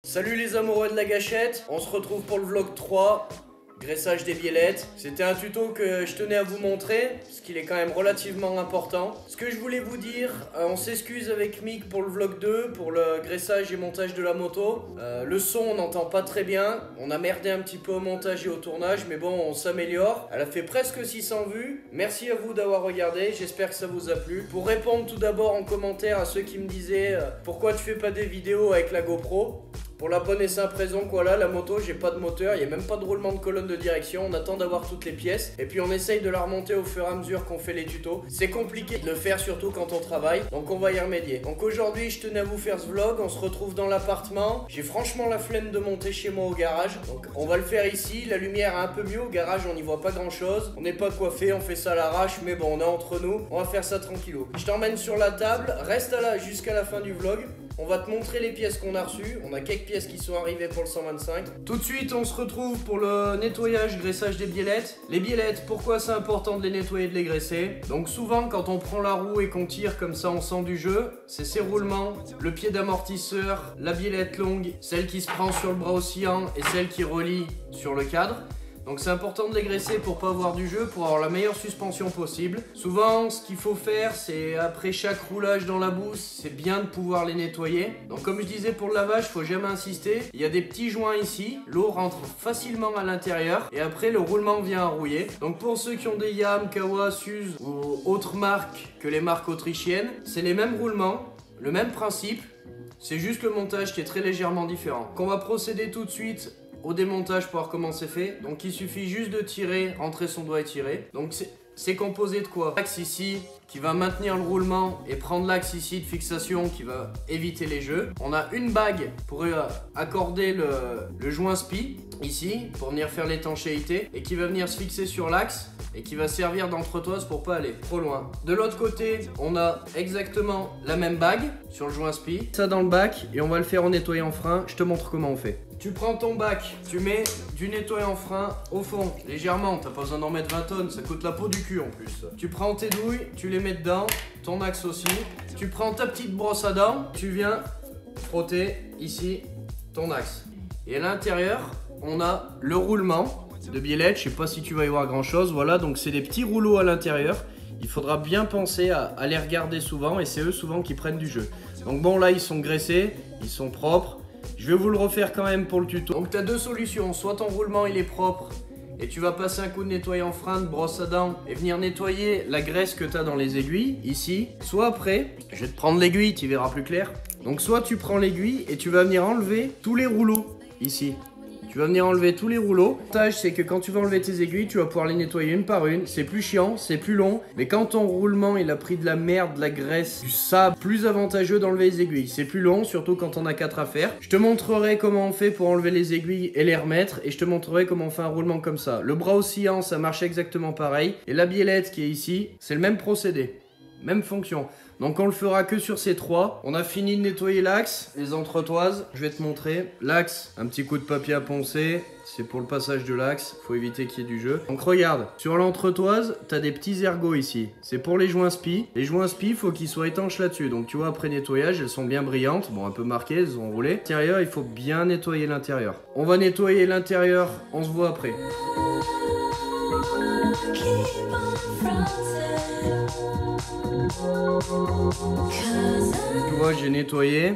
Salut les amoureux de la gâchette, on se retrouve pour le vlog 3, graissage des biellettes. C'était un tuto que je tenais à vous montrer, parce qu'il est quand même relativement important. Ce que je voulais vous dire, on s'excuse avec Mick pour le vlog 2, pour le graissage et montage de la moto. Le son, on n'entend pas très bien, on a merdé un petit peu au montage et au tournage, mais bon, on s'améliore. Elle a fait presque 600 vues, merci à vous d'avoir regardé, j'espère que ça vous a plu. Pour répondre tout d'abord en commentaire à ceux qui me disaient pourquoi tu fais pas des vidéos avec la GoPro ? Pour la bonne et simple raison que voilà, la moto, j'ai pas de moteur, il n'y a même pas de roulement de colonne de direction, on attend d'avoir toutes les pièces et puis on essaye de la remonter au fur et à mesure qu'on fait les tutos. C'est compliqué de le faire surtout quand on travaille, donc on va y remédier. Donc aujourd'hui, je tenais à vous faire ce vlog, on se retrouve dans l'appartement. J'ai franchement la flemme de monter chez moi au garage, donc on va le faire ici. La lumière est un peu mieux, au garage on n'y voit pas grand chose, on n'est pas coiffé, on fait ça à l'arrache, mais bon, on est entre nous, on va faire ça tranquillou. Je t'emmène sur la table, reste là jusqu'à la fin du vlog. On va te montrer les pièces qu'on a reçues. On a quelques pièces qui sont arrivées pour le 125. Tout de suite, on se retrouve pour le nettoyage, graissage des biellettes. Les biellettes, pourquoi c'est important de les nettoyer et de les graisser? Donc souvent, quand on prend la roue et qu'on tire comme ça, on sent du jeu. C'est ces roulements, le pied d'amortisseur, la biellette longue, celle qui se prend sur le bras oscillant et celle qui relie sur le cadre. Donc c'est important de les graisser pour pas avoir du jeu, pour avoir la meilleure suspension possible. Souvent, ce qu'il faut faire, c'est après chaque roulage dans la bouse, c'est bien de pouvoir les nettoyer. Donc comme je disais pour le lavage, faut jamais insister. Il y a des petits joints ici, l'eau rentre facilement à l'intérieur et après le roulement vient à rouiller. Donc pour ceux qui ont des Yam, Kawa, Suze ou autres marques que les marques autrichiennes, c'est les mêmes roulements, le même principe. C'est juste le montage qui est très légèrement différent. On va procéder tout de suite au démontage pour voir comment c'est fait. Donc il suffit juste de tirer, rentrer son doigt et tirer. Donc c'est composé de quoi? L'axe ici qui va maintenir le roulement et prendre l'axe ici de fixation qui va éviter les jeux. On a une bague pour accorder le joint spi ici pour venir faire l'étanchéité et qui va venir se fixer sur l'axe et qui va servir d'entretoise pour pas aller trop loin. De l'autre côté, on a exactement la même bague sur le joint spi. Ça dans le bac et on va le faire en nettoyant frein. Je te montre comment on fait. Tu prends ton bac, tu mets du nettoyant frein au fond, légèrement, t'as pas besoin d'en mettre 20 tonnes, ça coûte la peau du cul en plus. Tu prends tes douilles, tu les mets dedans, ton axe aussi. Tu prends ta petite brosse à dents, tu viens frotter ici ton axe. Et à l'intérieur, on a le roulement de biellette, je sais pas si tu vas y voir grand chose, voilà, donc c'est des petits rouleaux à l'intérieur. Il faudra bien penser à les regarder souvent et c'est eux souvent qui prennent du jeu. Donc bon, là ils sont graissés, ils sont propres. Je vais vous le refaire quand même pour le tuto. Donc tu as deux solutions, soit ton roulement il est propre et tu vas passer un coup de nettoyant frein, de brosse à dents et venir nettoyer la graisse que tu as dans les aiguilles, ici. Soit après, je vais te prendre l'aiguille, tu verras plus clair. Donc soit tu prends l'aiguille et tu vas venir enlever tous les rouleaux, ici. Tu vas venir enlever tous les rouleaux. L'avantage, c'est que quand tu vas enlever tes aiguilles, tu vas pouvoir les nettoyer une par une. C'est plus chiant, c'est plus long. Mais quand ton roulement, il a pris de la merde, de la graisse, du sable, plus avantageux d'enlever les aiguilles. C'est plus long, surtout quand on a 4 à faire. Je te montrerai comment on fait pour enlever les aiguilles et les remettre. Et je te montrerai comment on fait un roulement comme ça. Le bras oscillant, ça marche exactement pareil. Et la biellette qui est ici, c'est le même procédé. Même fonction. Donc on le fera que sur ces trois. On a fini de nettoyer l'axe, les entretoises. Je vais te montrer. L'axe, un petit coup de papier à poncer. C'est pour le passage de l'axe. Faut éviter qu'il y ait du jeu. Donc regarde, sur l'entretoise, tu as des petits ergots ici. C'est pour les joints spi. Les joints spi, faut qu'ils soient étanches là-dessus. Donc tu vois, après nettoyage, elles sont bien brillantes. Bon, un peu marquées, elles ont roulé. L'intérieur, il faut bien nettoyer l'intérieur. On va nettoyer l'intérieur. On se voit après. Tu vois, j'ai nettoyé.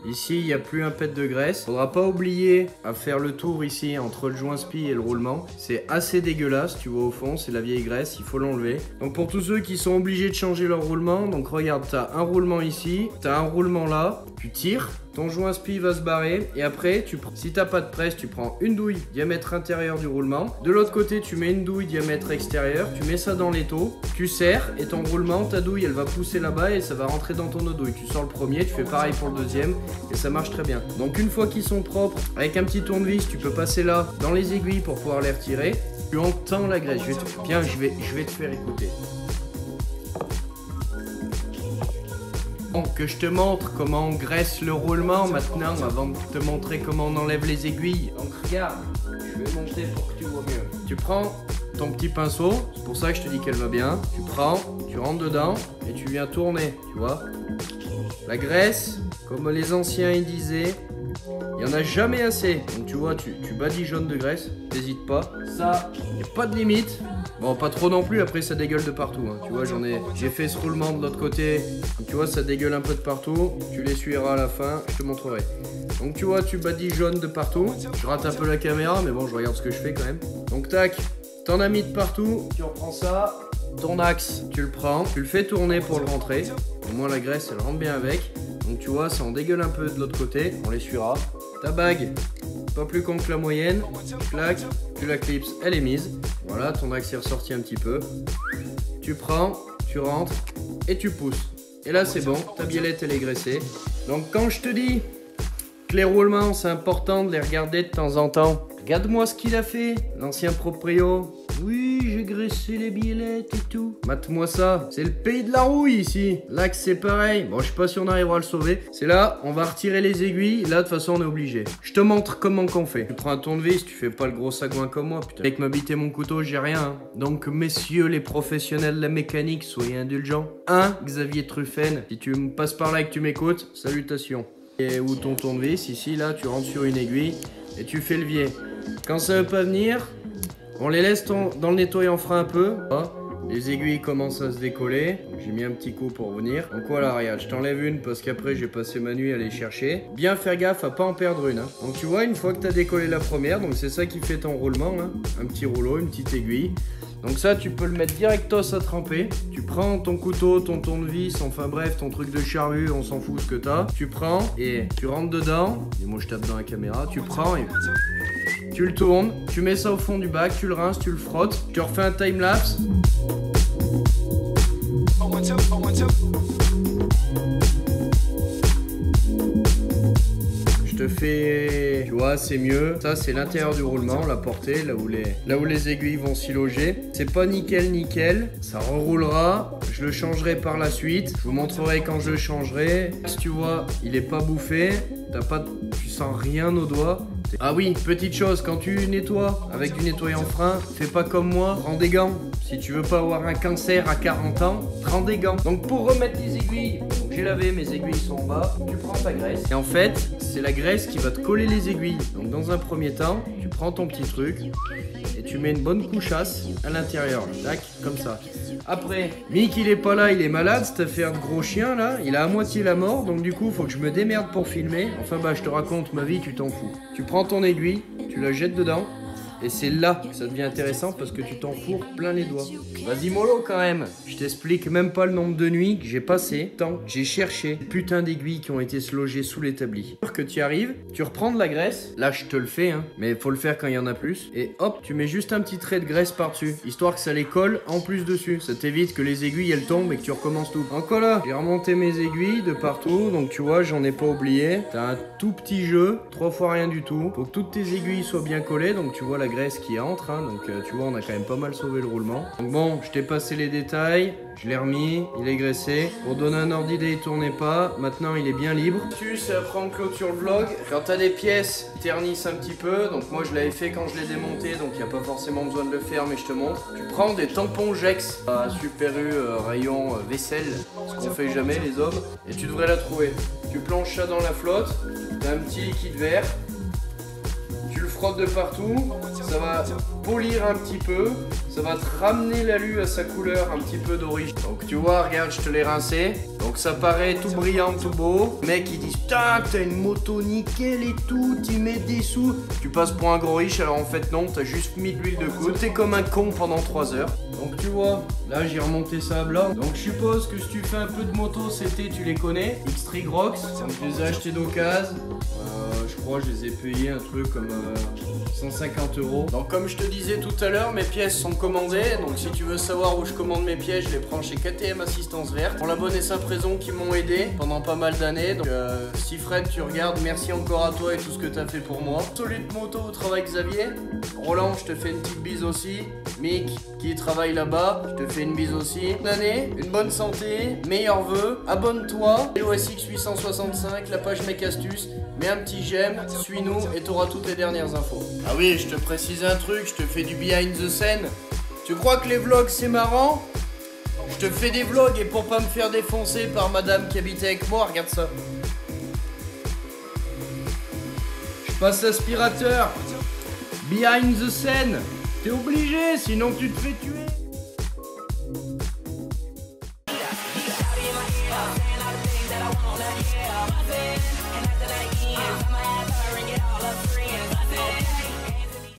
Ici, il n'y a plus un pet de graisse. Faudra pas oublier à faire le tour ici entre le joint spi et le roulement. C'est assez dégueulasse, tu vois au fond, c'est la vieille graisse, il faut l'enlever. Donc pour tous ceux qui sont obligés de changer leur roulement, donc regarde, tu as un roulement ici, tu as un roulement là, tu tires. Ton joint spi va se barrer et après, si t'as pas de presse, tu prends une douille diamètre intérieur du roulement. De l'autre côté, tu mets une douille diamètre extérieur, tu mets ça dans l'étau, tu serres et ton roulement, ta douille, elle va pousser là-bas et ça va rentrer dans ton autre douille. Tu sors le premier, tu fais pareil pour le deuxième et ça marche très bien. Donc une fois qu'ils sont propres, avec un petit tournevis, tu peux passer là dans les aiguilles pour pouvoir les retirer. Tu entends la graisse. Bien, je vais te faire écouter. Que je te montre comment on graisse le roulement maintenant avant de te montrer comment on enlève les aiguilles. Donc regarde, je vais monter pour que tu vois mieux. Tu prends ton petit pinceau, c'est pour ça que je te dis qu'elle va bien. Tu prends, tu rentres dedans et tu viens tourner, tu vois. La graisse, comme les anciens y disaient, Il n'y en a jamais assez. Donc tu vois, tu badigeonnes de graisse, t'hésites pas. Ça, il n'y a pas de limite. Bon, pas trop non plus, après ça dégueule de partout. Hein. Tu vois, j'ai fait ce roulement de l'autre côté. Donc, tu vois, ça dégueule un peu de partout. Tu l'essuieras à la fin, je te montrerai. Donc tu vois, tu badigeonnes de partout. Je rate un peu la caméra, mais bon, je regarde ce que je fais quand même. Donc tac, t'en as mis de partout. Tu reprends ça. Ton axe, tu le prends, tu le fais tourner pour le rentrer. Au moins la graisse, elle rentre bien avec. Donc tu vois, ça en dégueule un peu de l'autre côté. On l'essuiera. Ta bague, pas plus con que la moyenne. Clac, tu la clipses, elle est mise. Voilà, ton axe est ressorti un petit peu. Tu prends, tu rentres et tu pousses. Et là, c'est bon, ta biellette, elle est graissée. Donc quand je te dis que les roulements, c'est important de les regarder de temps en temps. Regarde-moi ce qu'il a fait, l'ancien proprio. Oui, j'ai graissé les biellettes et tout. Mate-moi ça. C'est le pays de la rouille ici. L'axe, c'est pareil. Bon, je sais pas si on arrivera à le sauver. C'est là, on va retirer les aiguilles. Là, de toute façon, on est obligé. Je te montre comment qu'on fait. Tu prends un tournevis, tu fais pas le gros sagouin comme moi, putain. Avec ma bite et mon couteau, j'ai rien. Hein. Donc, messieurs les professionnels de la mécanique, soyez indulgents. Xavier Truffen. Si tu me passes par là et que tu m'écoutes, salutations. Et où ton tournevis, ici, là, tu rentres sur une aiguille et tu fais levier. Quand ça veut pas venir, on les laisse dans le nettoyant frein un peu. Les aiguilles commencent à se décoller. J'ai mis un petit coup pour venir. Donc voilà, regarde, je t'enlève une parce qu'après j'ai passé ma nuit à les chercher. Bien faire gaffe à pas en perdre une. Hein. Donc tu vois, une fois que tu as décollé la première, donc c'est ça qui fait ton roulement. Hein. Un petit rouleau, une petite aiguille. Donc ça, tu peux le mettre directos à tremper. Tu prends ton couteau, ton tournevis, enfin bref, ton truc de charrue, on s'en fout ce que t'as. Tu prends et tu rentres dedans. Et moi je tape dans la caméra. Tu prends et tu le tournes. Tu mets ça au fond du bac, tu le rinces, tu le frottes. Tu refais un time-lapse. Je te fais, tu vois, c'est mieux. Ça, c'est l'intérieur du roulement, la portée, là où les aiguilles vont s'y loger. C'est pas nickel. Ça reroulera. Je le changerai par la suite. Je vous montrerai quand je le changerai. Si tu vois, il est pas bouffé. Tu sens rien au doigt. Ah oui, petite chose, quand tu nettoies avec du nettoyant frein, fais pas comme moi, prends des gants. Si tu veux pas avoir un cancer à 40 ans, prends des gants. Donc pour remettre les aiguilles, j'ai lavé, mes aiguilles sont en bas, tu prends ta graisse. Et en fait, c'est la graisse qui va te coller les aiguilles. Donc dans un premier temps, tu prends ton petit truc et tu mets une bonne couchasse à l'intérieur. Tac, comme ça. Après, Mick il est pas là, il est malade, cette affaire de gros chien là, il a à moitié la mort, donc du coup faut que je me démerde pour filmer. Enfin bah je te raconte ma vie, tu t'en fous. Tu prends ton aiguille, tu la jettes dedans, et c'est là que ça devient intéressant parce que tu t'enfourres plein les doigts. Vas-y mollo quand même, je t'explique même pas le nombre de nuits que j'ai passé, tant j'ai cherché putain d'aiguilles qui ont été se loger sous l'établi. Que tu arrives, tu reprends de la graisse, là je te le fais hein, mais il faut le faire quand il y en a plus, et hop, tu mets juste un petit trait de graisse par-dessus, histoire que ça les colle en plus dessus. Ça t'évite que les aiguilles elles tombent et que tu recommences tout. Donc voilà, j'ai remonté mes aiguilles de partout, donc tu vois, j'en ai pas oublié. T'as un tout petit jeu, 3 fois rien du tout. Faut que toutes tes aiguilles soient bien collées, donc tu vois la graisse qui entre, hein, donc tu vois, on a quand même pas mal sauvé le roulement. Donc bon, je t'ai passé les détails, je l'ai remis, il est graissé. Pour donner un ordre d'idée, il tournait pas, maintenant il est bien libre. C'est après on clôture le vlog. Quand t'as des pièces qui ternissent un petit peu, donc moi je l'avais fait quand je l'ai démonté, donc il n'y a pas forcément besoin de le faire, mais je te montre. Tu prends des tampons Jex à Super U, rayon vaisselle, ce qu'on fait jamais les hommes, et tu devrais la trouver. Tu planches ça dans la flotte, t'as un petit liquide vert, tu le frottes de partout, ça va polir un petit peu, ça va te ramener l'alu à sa couleur un petit peu d'origine. Donc tu vois, regarde, je te l'ai rincé. Donc ça paraît tout brillant, tout beau. Les mecs ils disent putain, t'as une moto nickel et tout, t'y mets des sous. Tu passes pour un gros riche, alors en fait non, t'as juste mis de l'huile de coude. T'es comme un con pendant 3 heures. Donc tu vois, là j'ai remonté ça à blanc. Donc je suppose que si tu fais un peu de moto cet été, tu les connais. X-Trig Rocks, donc je les ai achetés d'occasion. Je crois que je les ai payés un truc comme 150 €. Donc comme je te disais tout à l'heure, mes pièces sont commandées. Donc si tu veux savoir où je commande mes pièces, je les prends chez KTM Assistance Verte. Pour la bonne et simple raison qui m'ont aidé pendant pas mal d'années. Donc si Fred tu regardes, merci encore à toi et tout ce que tu as fait pour moi. Solide moto au travail Xavier. Roland, je te fais une petite bise aussi. Mick qui travaille là-bas, je te fais une bise aussi. Bonne année, une bonne santé, meilleurs vœux. Abonne-toi. LOSX 865, la page Mec Astuce. Mets un petit j'aime, suis-nous et t'auras toutes les dernières infos. Ah oui, je te précise un truc, je te fais du behind the scene. Tu crois que les vlogs c'est marrant? Je te fais des vlogs et pour pas me faire défoncer par madame qui habitait avec moi, regarde ça. passe l'aspirateur. Behind the scene. T'es obligé, sinon tu te fais tuer.